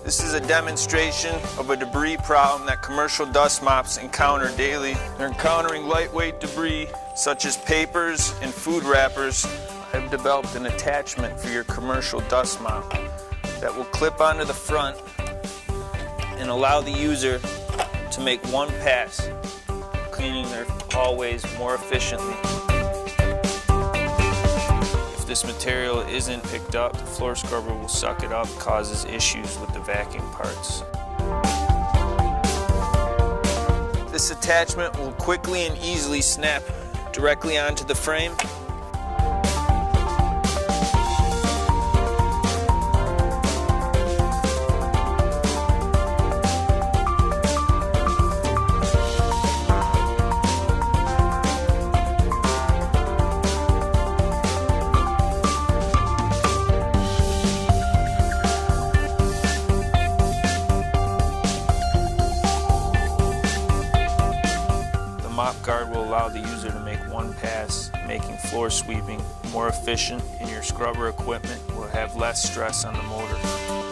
This is a demonstration of a debris problem that commercial dust mops encounter daily. They're encountering lightweight debris such as papers and food wrappers. I've developed an attachment for your commercial dust mop that will clip onto the front and allow the user to make one pass, cleaning their hallways more efficiently. If this material isn't picked up, the floor scrubber will suck it up, causes issues with the vacuum parts. This attachment will quickly and easily snap directly onto the frame. The Mop Guard will allow the user to make one pass, making floor sweeping more efficient, and your scrubber equipment will have less stress on the motor.